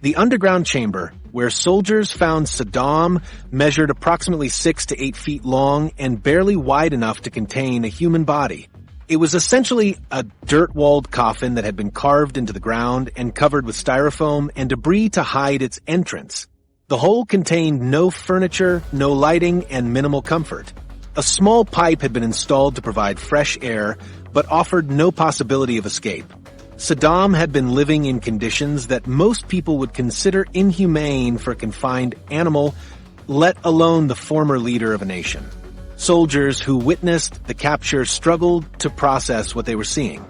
The underground chamber, where soldiers found Saddam, measured approximately 6 to 8 feet long and barely wide enough to contain a human body. It was essentially a dirt-walled coffin that had been carved into the ground and covered with styrofoam and debris to hide its entrance. The hole contained no furniture, no lighting, and minimal comfort. A small pipe had been installed to provide fresh air, but offered no possibility of escape. Saddam had been living in conditions that most people would consider inhumane for a confined animal, let alone the former leader of a nation. Soldiers who witnessed the capture struggled to process what they were seeing.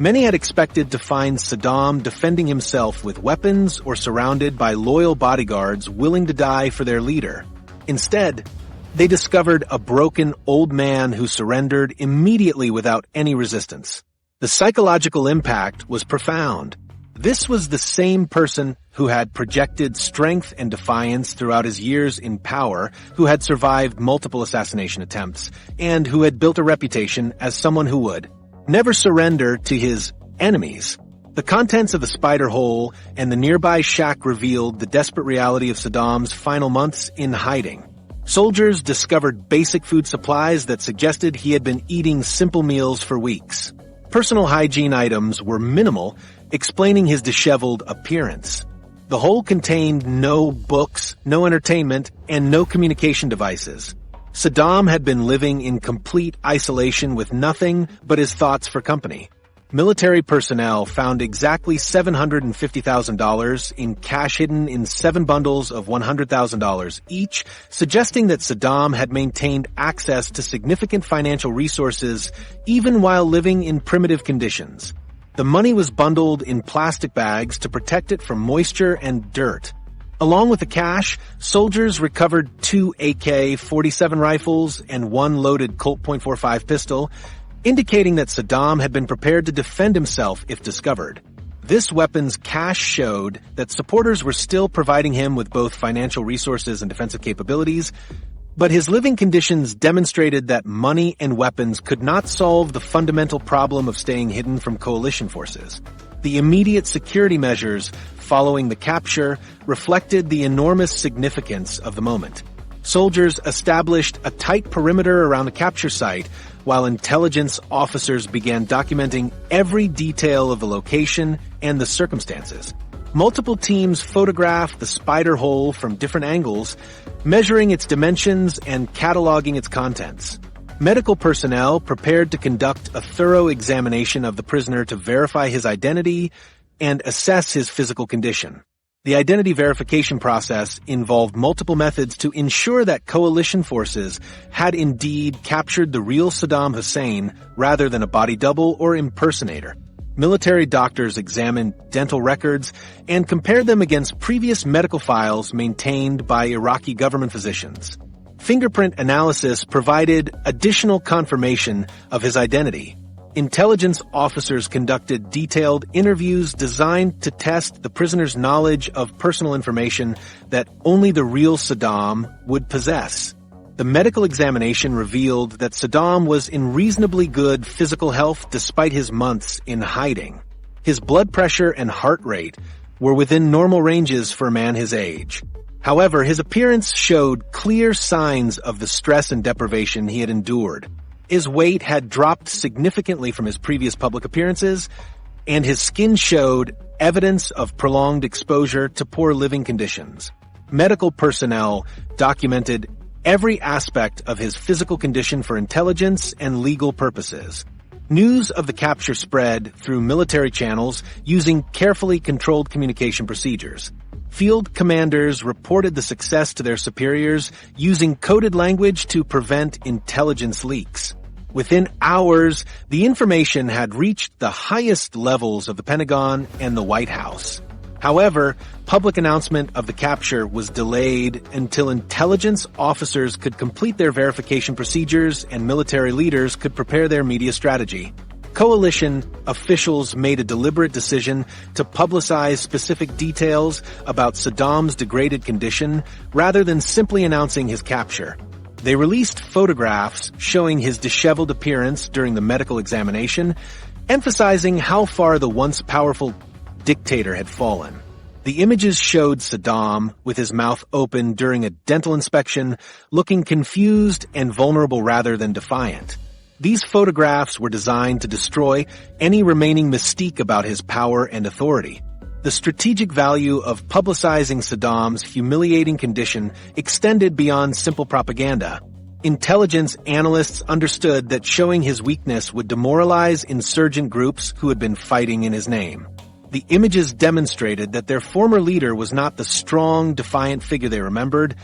Many had expected to find Saddam defending himself with weapons or surrounded by loyal bodyguards willing to die for their leader. Instead, they discovered a broken old man who surrendered immediately without any resistance. The psychological impact was profound. This was the same person who had projected strength and defiance throughout his years in power, who had survived multiple assassination attempts, and who had built a reputation as someone who would never surrender to his enemies. The contents of the spider hole and the nearby shack revealed the desperate reality of Saddam's final months in hiding. Soldiers discovered basic food supplies that suggested he had been eating simple meals for weeks. Personal hygiene items were minimal, explaining his disheveled appearance. The hole contained no books, no entertainment, and no communication devices. Saddam had been living in complete isolation with nothing but his thoughts for company. Military personnel found exactly $750,000 in cash hidden in 7 bundles of $100,000 each, suggesting that Saddam had maintained access to significant financial resources even while living in primitive conditions. The money was bundled in plastic bags to protect it from moisture and dirt. Along with the cash, soldiers recovered 2 AK-47 rifles and 1 loaded Colt .45 pistol, indicating that Saddam had been prepared to defend himself if discovered. This weapon's cache showed that supporters were still providing him with both financial resources and defensive capabilities, but his living conditions demonstrated that money and weapons could not solve the fundamental problem of staying hidden from coalition forces. The immediate security measures following the capture reflected the enormous significance of the moment. Soldiers established a tight perimeter around the capture site, while intelligence officers began documenting every detail of the location and the circumstances. Multiple teams photographed the spider hole from different angles, measuring its dimensions and cataloging its contents. Medical personnel prepared to conduct a thorough examination of the prisoner to verify his identity and assess his physical condition. The identity verification process involved multiple methods to ensure that coalition forces had indeed captured the real Saddam Hussein rather than a body double or impersonator. Military doctors examined dental records and compared them against previous medical files maintained by Iraqi government physicians. Fingerprint analysis provided additional confirmation of his identity. Intelligence officers conducted detailed interviews designed to test the prisoner's knowledge of personal information that only the real Saddam would possess. The medical examination revealed that Saddam was in reasonably good physical health despite his months in hiding. His blood pressure and heart rate were within normal ranges for a man his age. However, his appearance showed clear signs of the stress and deprivation he had endured. His weight had dropped significantly from his previous public appearances, and his skin showed evidence of prolonged exposure to poor living conditions. Medical personnel documented every aspect of his physical condition for intelligence and legal purposes. News of the capture spread through military channels using carefully controlled communication procedures. Field commanders reported the success to their superiors using coded language to prevent intelligence leaks. Within hours, the information had reached the highest levels of the Pentagon and the White House. However, public announcement of the capture was delayed until intelligence officers could complete their verification procedures and military leaders could prepare their media strategy. Coalition officials made a deliberate decision to publicize specific details about Saddam's degraded condition rather than simply announcing his capture. They released photographs showing his disheveled appearance during the medical examination, emphasizing how far the once powerful dictator had fallen. The images showed Saddam, with his mouth open during a dental inspection, looking confused and vulnerable rather than defiant. These photographs were designed to destroy any remaining mystique about his power and authority. The strategic value of publicizing Saddam's humiliating condition extended beyond simple propaganda. Intelligence analysts understood that showing his weakness would demoralize insurgent groups who had been fighting in his name. The images demonstrated that their former leader was not the strong, defiant figure they remembered,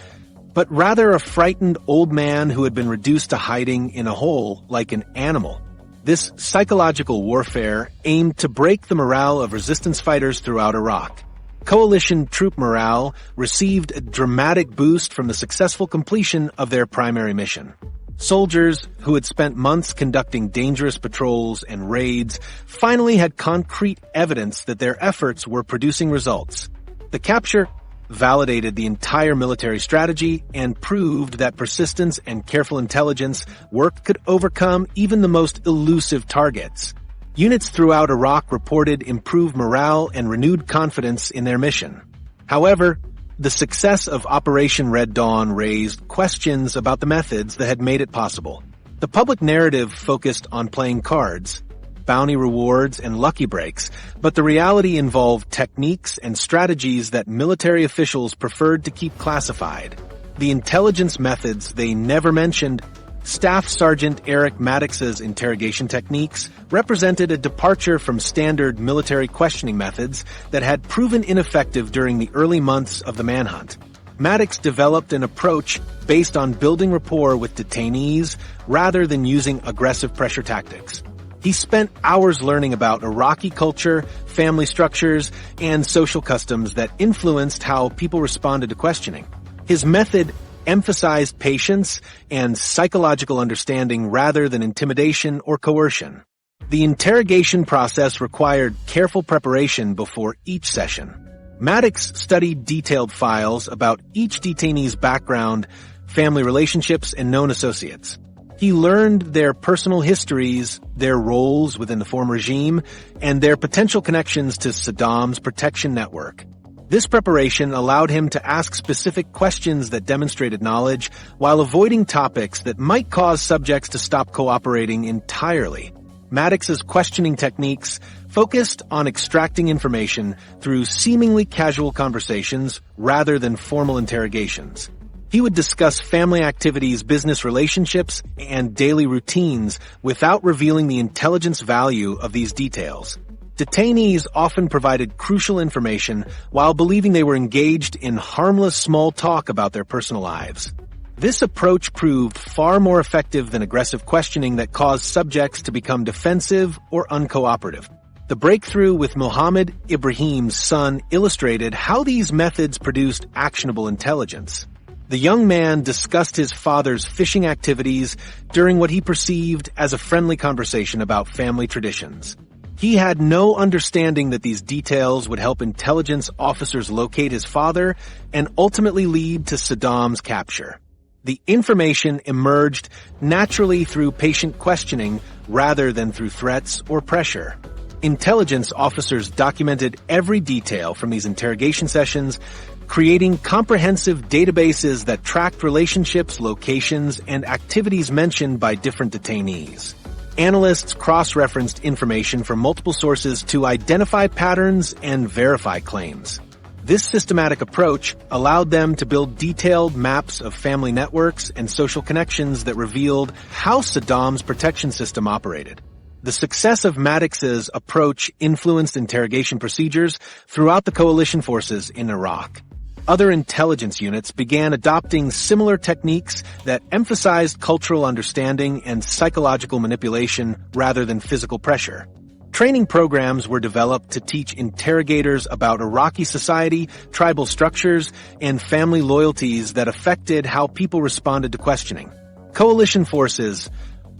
but rather a frightened old man who had been reduced to hiding in a hole like an animal. This psychological warfare aimed to break the morale of resistance fighters throughout Iraq. Coalition troop morale received a dramatic boost from the successful completion of their primary mission. Soldiers who had spent months conducting dangerous patrols and raids finally had concrete evidence that their efforts were producing results. The capture validated the entire military strategy and proved that persistence and careful intelligence work could overcome even the most elusive targets. Units throughout Iraq reported improved morale and renewed confidence in their mission. However, the success of Operation Red Dawn raised questions about the methods that had made it possible. The public narrative focused on playing cards, bounty rewards, and lucky breaks, but the reality involved techniques and strategies that military officials preferred to keep classified. The intelligence methods they never mentioned, Staff Sergeant Eric Maddox's interrogation techniques, represented a departure from standard military questioning methods that had proven ineffective during the early months of the manhunt. Maddox developed an approach based on building rapport with detainees rather than using aggressive pressure tactics. He spent hours learning about Iraqi culture, family structures, and social customs that influenced how people responded to questioning. His method emphasized patience and psychological understanding rather than intimidation or coercion. The interrogation process required careful preparation before each session. Maddox studied detailed files about each detainee's background, family relationships, and known associates. He learned their personal histories, their roles within the former regime, and their potential connections to Saddam's protection network. This preparation allowed him to ask specific questions that demonstrated knowledge while avoiding topics that might cause subjects to stop cooperating entirely. Maddox's questioning techniques focused on extracting information through seemingly casual conversations rather than formal interrogations. He would discuss family activities, business relationships, and daily routines without revealing the intelligence value of these details. Detainees often provided crucial information while believing they were engaged in harmless small talk about their personal lives. This approach proved far more effective than aggressive questioning that caused subjects to become defensive or uncooperative. The breakthrough with Mohammed Ibrahim's son illustrated how these methods produced actionable intelligence. The young man discussed his father's fishing activities during what he perceived as a friendly conversation about family traditions. He had no understanding that these details would help intelligence officers locate his father and ultimately lead to Saddam's capture. The information emerged naturally through patient questioning rather than through threats or pressure. Intelligence officers documented every detail from these interrogation sessions, creating comprehensive databases that tracked relationships, locations, and activities mentioned by different detainees. Analysts cross-referenced information from multiple sources to identify patterns and verify claims. This systematic approach allowed them to build detailed maps of family networks and social connections that revealed how Saddam's protection system operated. The success of Maddox's approach influenced interrogation procedures throughout the coalition forces in Iraq. Other intelligence units began adopting similar techniques that emphasized cultural understanding and psychological manipulation rather than physical pressure. Training programs were developed to teach interrogators about Iraqi society, tribal structures, and family loyalties that affected how people responded to questioning. Coalition forces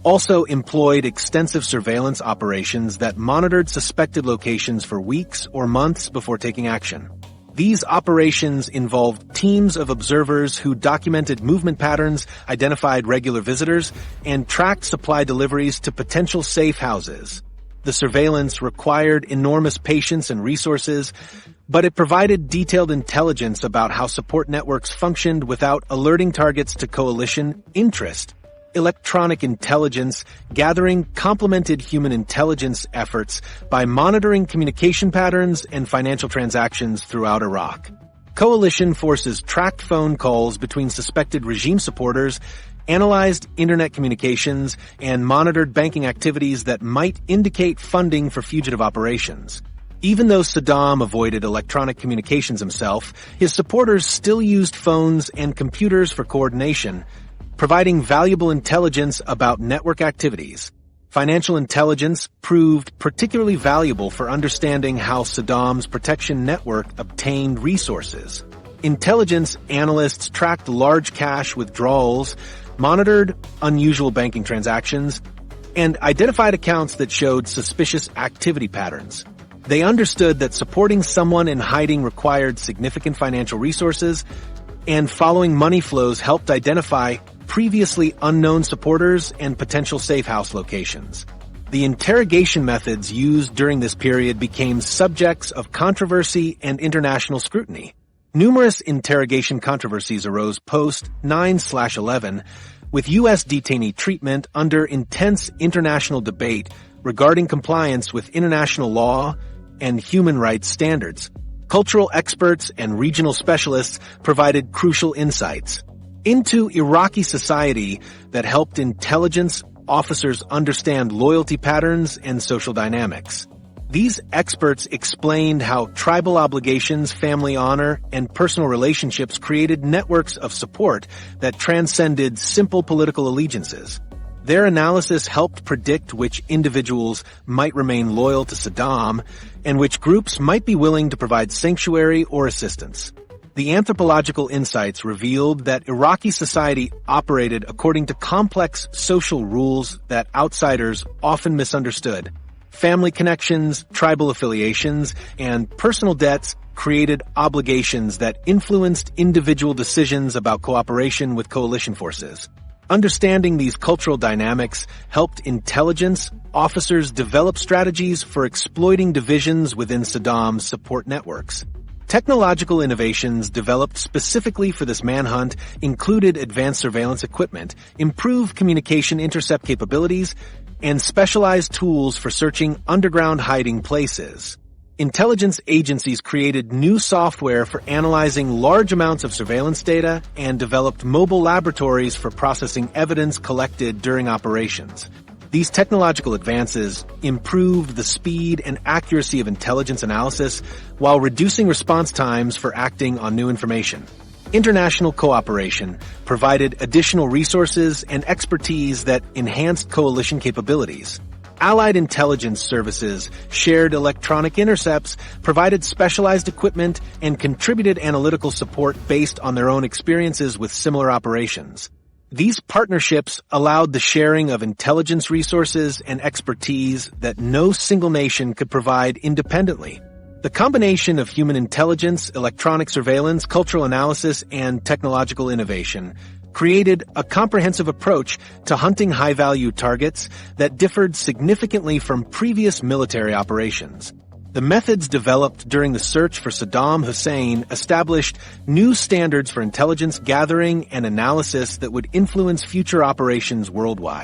also employed extensive surveillance operations that monitored suspected locations for weeks or months before taking action. These operations involved teams of observers who documented movement patterns, identified regular visitors, and tracked supply deliveries to potential safe houses. The surveillance required enormous patience and resources, but it provided detailed intelligence about how support networks functioned without alerting targets to coalition interest. Electronic intelligence gathering complemented human intelligence efforts by monitoring communication patterns and financial transactions throughout Iraq. Coalition forces tracked phone calls between suspected regime supporters, analyzed internet communications, and monitored banking activities that might indicate funding for fugitive operations. Even though Saddam avoided electronic communications himself, his supporters still used phones and computers for coordination, providing valuable intelligence about network activities. Financial intelligence proved particularly valuable for understanding how Saddam's protection network obtained resources. Intelligence analysts tracked large cash withdrawals, monitored unusual banking transactions, and identified accounts that showed suspicious activity patterns. They understood that supporting someone in hiding required significant financial resources, and following money flows helped identify previously unknown supporters and potential safe house locations. The interrogation methods used during this period became subjects of controversy and international scrutiny. Numerous interrogation controversies arose post 9/11, with U.S. detainee treatment under intense international debate regarding compliance with international law and human rights standards. Cultural experts and regional specialists provided crucial insights into Iraqi society that helped intelligence officers understand loyalty patterns and social dynamics. These experts explained how tribal obligations, family honor, and personal relationships created networks of support that transcended simple political allegiances. Their analysis helped predict which individuals might remain loyal to Saddam and which groups might be willing to provide sanctuary or assistance. The anthropological insights revealed that Iraqi society operated according to complex social rules that outsiders often misunderstood. Family connections, tribal affiliations, and personal debts created obligations that influenced individual decisions about cooperation with coalition forces. Understanding these cultural dynamics helped intelligence officers develop strategies for exploiting divisions within Saddam's support networks. Technological innovations developed specifically for this manhunt included advanced surveillance equipment, improved communication intercept capabilities, and specialized tools for searching underground hiding places. Intelligence agencies created new software for analyzing large amounts of surveillance data and developed mobile laboratories for processing evidence collected during operations. These technological advances improved the speed and accuracy of intelligence analysis while reducing response times for acting on new information. International cooperation provided additional resources and expertise that enhanced coalition capabilities. Allied intelligence services shared electronic intercepts, provided specialized equipment, and contributed analytical support based on their own experiences with similar operations. These partnerships allowed the sharing of intelligence resources and expertise that no single nation could provide independently. The combination of human intelligence, electronic surveillance, cultural analysis, and technological innovation created a comprehensive approach to hunting high-value targets that differed significantly from previous military operations. The methods developed during the search for Saddam Hussein established new standards for intelligence gathering and analysis that would influence future operations worldwide.